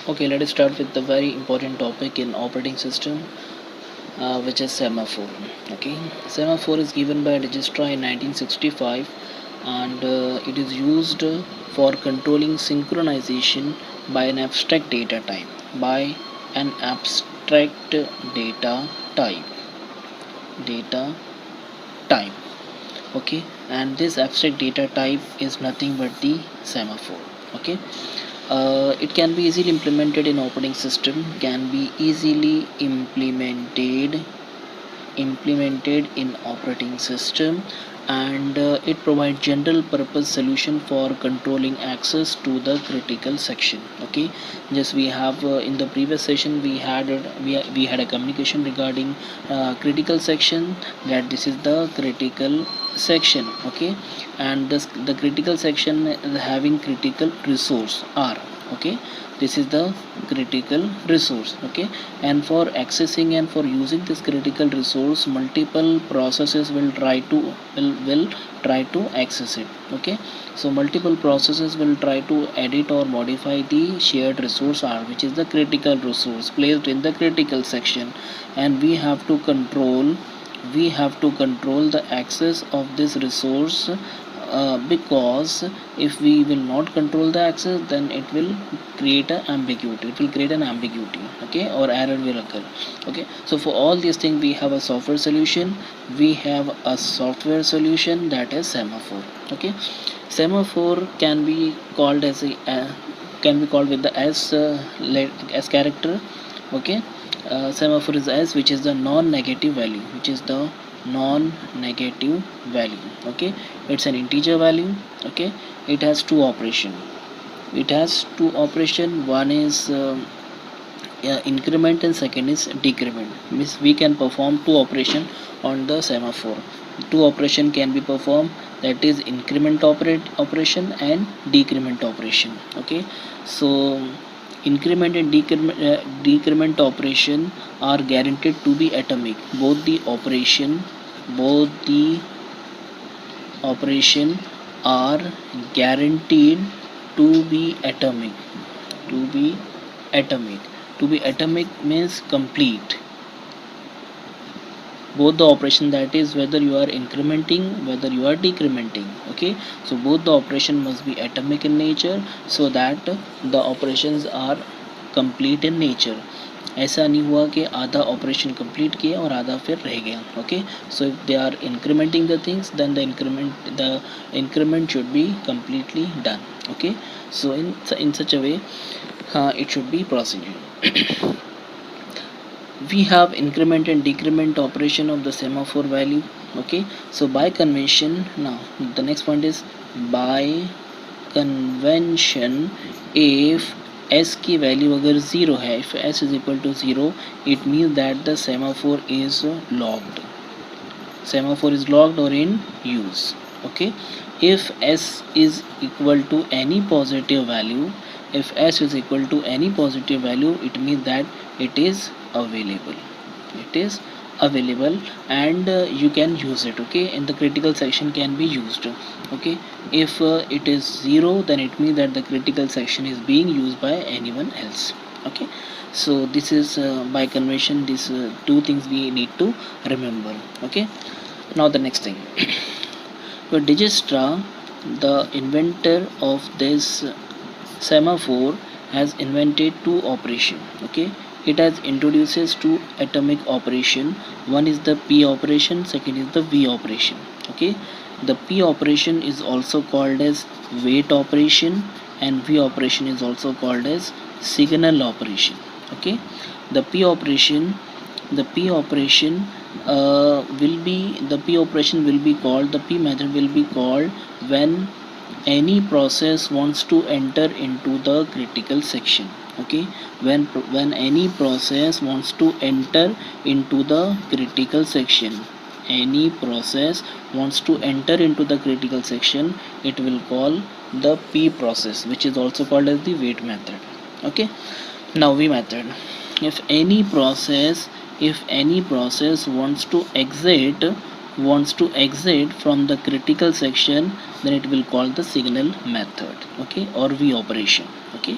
Okay, let us start with the very important topic in operating system, which is semaphore. Okay, semaphore is given by Dijkstra in 1965, and it is used for controlling synchronization by an abstract data type. By an abstract type. Data type. Okay, and this abstract data type is nothing but the semaphore. Okay, it can be easily implemented in operating system, can be easily implemented in operating system, and it provides general purpose solution for controlling access to the critical section. Okay, just we have in the previous session we had a communication regarding critical section, that this is the critical section. Okay, and the critical section is having critical resource R. Okay, this is the critical resource. Okay, and for accessing and for using this critical resource, multiple processes will try to access it. Okay, so multiple processes will try to edit or modify the shared resource R, which is the critical resource placed in the critical section, and we have to control the access of this resource, because if we will not control the access, then it will create an ambiguity. Okay, or error will occur. Okay, so for all these things we have a software solution. That is semaphore. Okay, semaphore can be called as can be called with the as character. Okay, semaphore is S, which is the non-negative value. Okay, it's an integer value. Okay, it has two operation. One is increment and second is decrement. Means we can perform two operation on the semaphore. Two operation can be performed, that is increment operation and decrement operation. Okay, so increment and decrement operation are guaranteed to be atomic. Both the operation are guaranteed to be atomic. To be atomic means complete. Both the operation, that is whether you are incrementing, whether you are decrementing. Okay, so both the operation must be atomic in nature, so that the operations are complete in nature. ऐसा नहीं हुआ कि आधा operation complete किया और आधा फिर रह गया. Okay, so if they are incrementing the things, then the increment should be completely done. Okay, so in such a way it should be proceeded. We have increment and decrement operation of the semaphore value. Okay, so by convention, now the next point is by convention, if s की value अगर 0 है, if s is equal to 0, it means that the semaphore is locked or in use. Okay, if s is equal to any positive value, it means that it is available, and you can use it. Okay, in the critical section can be used. Okay, if it is 0, then it means that the critical section is being used by anyone else. Okay, so this is by convention, these two things we need to remember. Okay, now the next thing. So Dijkstra, the inventor of this semaphore, has invented two operation. Okay, it has introduces two atomic operation. One is the p operation, second is the v operation. Okay, the p operation is also called as wait operation, and v operation is also called as signal operation. Okay, the p operation will be the p method will be called when any process wants to enter into the critical section. Okay, when any process wants to enter into the critical section, it will call the p process, which is also called as the wait method. Okay, now v method. If any process wants to exit from the critical section, then it will call the signal method. Okay, or v operation. Okay,